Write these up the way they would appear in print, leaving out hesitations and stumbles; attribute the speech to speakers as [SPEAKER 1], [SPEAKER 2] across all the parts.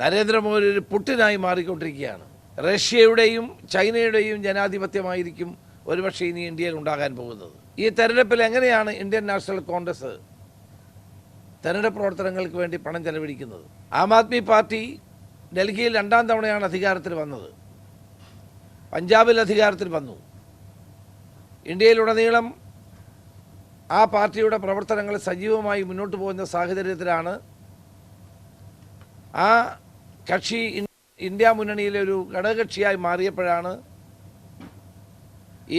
[SPEAKER 1] നരേന്ദ്രമോദി ഒരു പുട്ടിനായി മാറിക്കൊണ്ടിരിക്കുകയാണ്. റഷ്യയുടെയും ചൈനയുടെയും ജനാധിപത്യമായിരിക്കും ഒരുപക്ഷെ ഇനി ഇന്ത്യയിൽ ഉണ്ടാകാൻ പോകുന്നത്. ഈ തെരഞ്ഞെടുപ്പിൽ എങ്ങനെയാണ് ഇന്ത്യൻ നാഷണൽ കോൺഗ്രസ് തെരഞ്ഞെടുപ്പ് പ്രവർത്തനങ്ങൾക്ക് വേണ്ടി പണം ചെലവഴിക്കുന്നത്? ആം ആദ്മി പാർട്ടി ഡൽഹിയിൽ രണ്ടാം തവണയാണ് അധികാരത്തിൽ വന്നത്. പഞ്ചാബിൽ അധികാരത്തിൽ വന്നു. ഇന്ത്യയിലുടനീളം ആ പാർട്ടിയുടെ പ്രവർത്തനങ്ങൾ സജീവമായി മുന്നോട്ട് പോകുന്ന സാഹചര്യത്തിലാണ് ആ കക്ഷി ഇന്ത്യ മുന്നണിയിലെ ഒരു ഘടകകക്ഷിയായി മാറിയപ്പോഴാണ്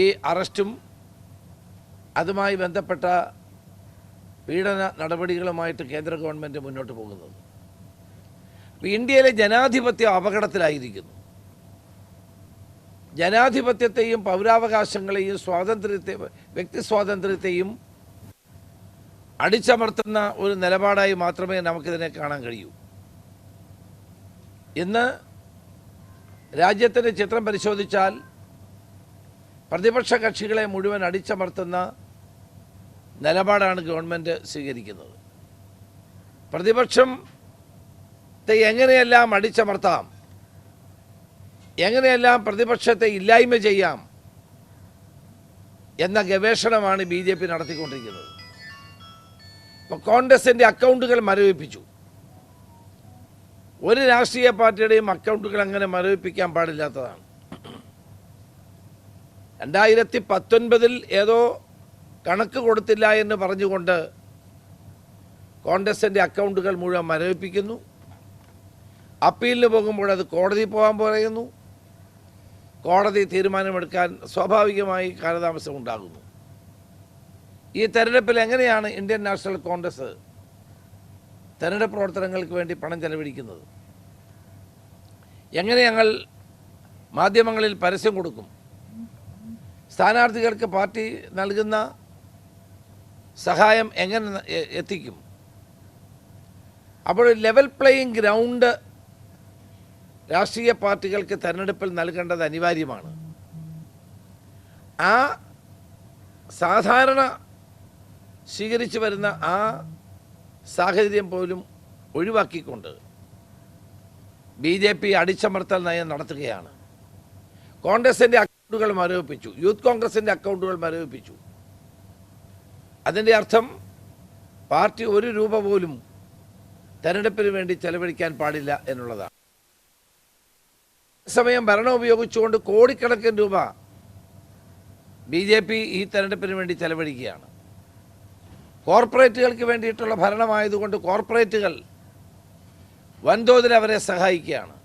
[SPEAKER 1] ഈ അറസ്റ്റും അതുമായി ബന്ധപ്പെട്ട പീഡന നടപടികളുമായിട്ട് കേന്ദ്ര ഗവൺമെൻറ് മുന്നോട്ട് പോകുന്നത്. ഇന്ത്യയിലെ ജനാധിപത്യം അപകടത്തിലായിരിക്കുന്നു. ജനാധിപത്യത്തെയും പൗരാവകാശങ്ങളെയും വ്യക്തി സ്വാതന്ത്ര്യത്തെയും അടിച്ചമർത്തുന്ന ഒരു നിലപാടായി മാത്രമേ നമുക്കിതിനെ കാണാൻ കഴിയൂ. ഇന്ന് രാജ്യത്തിൻ്റെ ചിത്രം പരിശോധിച്ചാൽ പ്രതിപക്ഷ കക്ഷികളെ മുഴുവൻ അടിച്ചമർത്തുന്ന നിലപാടാണ് ഗവൺമെൻറ് സ്വീകരിക്കുന്നത്. പ്രതിപക്ഷത്തെ എങ്ങനെയെല്ലാം അടിച്ചമർത്താം, എങ്ങനെയെല്ലാം പ്രതിപക്ഷത്തെ ഇല്ലായ്മ ചെയ്യാം എന്ന ഗവേഷണമാണ് BJP നടത്തിക്കൊണ്ടിരിക്കുന്നത്. ഇപ്പോൾ കോൺഗ്രസിൻ്റെ അക്കൗണ്ടുകൾ മരവിപ്പിച്ചു. ഒരു രാഷ്ട്രീയ പാർട്ടിയുടെയും അക്കൗണ്ടുകൾ അങ്ങനെ മരവിപ്പിക്കാൻ പാടില്ലാത്തതാണ്. 2019 ഏതോ കണക്ക് കൊടുത്തില്ല എന്ന് പറഞ്ഞുകൊണ്ട് കോൺഗ്രസിൻ്റെ അക്കൗണ്ടുകൾ മുഴുവൻ മരവിപ്പിക്കുന്നു. അപ്പീലിന് പോകുമ്പോൾ അത് കോടതി പോകാൻ പറയുന്നു. കോടതി തീരുമാനമെടുക്കാൻ സ്വാഭാവികമായി കാലതാമസം ഉണ്ടാകുന്നു. ഈ തെരഞ്ഞെടുപ്പിൽ എങ്ങനെയാണ് ഇന്ത്യൻ നാഷണൽ കോൺഗ്രസ് തെരഞ്ഞെടുപ്പ് പ്രവർത്തനങ്ങൾക്ക് വേണ്ടി പണം ചെലവഴിക്കുന്നത്? എങ്ങനെ ഞങ്ങൾ മാധ്യമങ്ങളിൽ പരസ്യം കൊടുക്കും? സ്ഥാനാർത്ഥികൾക്ക് പാർട്ടി നൽകുന്ന സഹായം എങ്ങനെ എത്തിക്കും? അപ്പോൾ ലെവൽ പ്ലേയിങ് ഗ്രൗണ്ട് രാഷ്ട്രീയ പാർട്ടികൾക്ക് തെരഞ്ഞെടുപ്പിൽ നൽകേണ്ടത് അനിവാര്യമാണ്. ആ സാധാരണ സ്വീകരിച്ചു വരുന്ന ആ സാഹചര്യം പോലും ഒഴിവാക്കിക്കൊണ്ട് BJP അടിച്ചമർത്തൽ നയം നടത്തുകയാണ്. കോൺഗ്രസിൻ്റെ അക്കൗണ്ടുകൾ മരവിപ്പിച്ചു, യൂത്ത് കോൺഗ്രസിൻ്റെ അക്കൗണ്ടുകൾ മരവിപ്പിച്ചു. അതിൻ്റെ അർത്ഥം പാർട്ടി ഒരു രൂപ പോലും തെരഞ്ഞെടുപ്പിന് വേണ്ടി ചെലവഴിക്കാൻ പാടില്ല എന്നുള്ളതാണ്. സമയം ഭരണം ഉപയോഗിച്ചുകൊണ്ട് കോടിക്കണക്കിന് രൂപ BJP ഈ തെരഞ്ഞെടുപ്പിന് വേണ്ടി ചെലവഴിക്കുകയാണ്. കോർപ്പറേറ്റുകൾക്ക് വേണ്ടിയിട്ടുള്ള ഭരണമായതുകൊണ്ട് കോർപ്പറേറ്റുകൾ വൻതോതിൽ അവരെ സഹായിക്കുകയാണ്.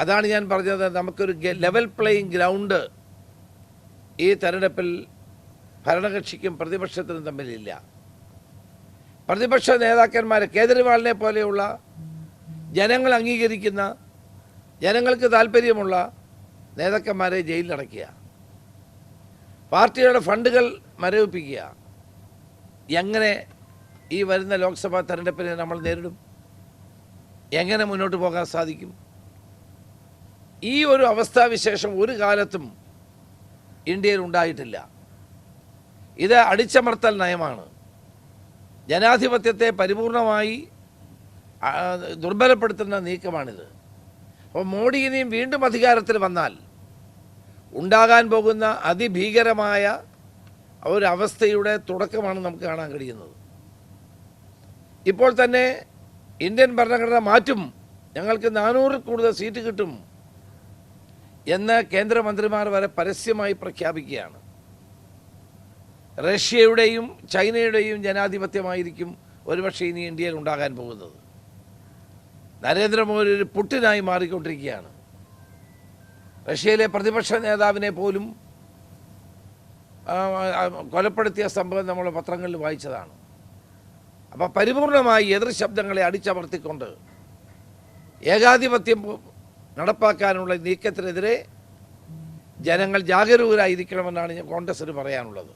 [SPEAKER 1] അതാണ് ഞാൻ പറഞ്ഞത്, നമുക്കൊരു ലെവൽ പ്ലേയിങ് ഗ്രൗണ്ട് ഈ തെരഞ്ഞെടുപ്പിൽ ഭരണകക്ഷിക്കും പ്രതിപക്ഷത്തിനും തമ്മിലില്ല. പ്രതിപക്ഷ നേതാക്കന്മാരെ കേജ്രിവാളിനെ പോലെയുള്ള ജനങ്ങൾ അംഗീകരിക്കുന്ന, ജനങ്ങൾക്ക് താല്പര്യമുള്ള നേതാക്കന്മാരെ ജയിലിലടയ്ക്കുക, പാർട്ടിയുടെ ഫണ്ടുകൾ മരവിപ്പിക്കുക. എങ്ങനെ ഈ വരുന്ന ലോക്സഭാ തെരഞ്ഞെടുപ്പിനെ നമ്മൾ നേരിടും? എങ്ങനെ മുന്നോട്ട് പോകാൻ സാധിക്കും? ഈ ഒരു അവസ്ഥാവിശേഷം ഒരു കാലത്തും ഇന്ത്യയിൽ ഉണ്ടായിട്ടില്ല. ഇത് അടിച്ചമർത്തൽ നയമാണ്. ജനാധിപത്യത്തെ പരിപൂർണമായി ദുർബലപ്പെടുത്തുന്ന നീക്കമാണിത്. അപ്പോൾ മോഡി ഇനിയും വീണ്ടും അധികാരത്തിൽ വന്നാൽ ഉണ്ടാകാൻ പോകുന്ന അതിഭീകരമായ ഒരവസ്ഥയുടെ തുടക്കമാണ് നമുക്ക് കാണാൻ കഴിയുന്നത്. ഇപ്പോൾ തന്നെ ഇന്ത്യൻ ഭരണഘടന മാറ്റും, ഞങ്ങൾക്ക് 400 കൂടുതൽ സീറ്റ് കിട്ടും എന്ന് കേന്ദ്രമന്ത്രിമാർ വരെ പരസ്യമായി പ്രഖ്യാപിക്കുകയാണ്. റഷ്യയുടെയും ചൈനയുടെയും ജനാധിപത്യമായിരിക്കും ഒരുപക്ഷെ ഇനി ഇന്ത്യയിൽ ഉണ്ടാകാൻ പോകുന്നത്. നരേന്ദ്രമോദി ഒരു പുട്ടിനായി മാറിക്കൊണ്ടിരിക്കുകയാണ്. റഷ്യയിലെ പ്രതിപക്ഷ നേതാവിനെ പോലും കൊലപ്പെടുത്തിയ സംഭവം നമ്മൾ പത്രങ്ങളിൽ വായിച്ചതാണ്. അപ്പോൾ പരിപൂർണമായി എതിർ ശബ്ദങ്ങളെ അടിച്ചമർത്തിക്കൊണ്ട് ഏകാധിപത്യം നടപ്പാക്കാനുള്ള നീക്കത്തിനെതിരെ ജനങ്ങൾ ജാഗരൂകരായിരിക്കണമെന്നാണ് കോൺഗ്രസിന് പറയാനുള്ളത്.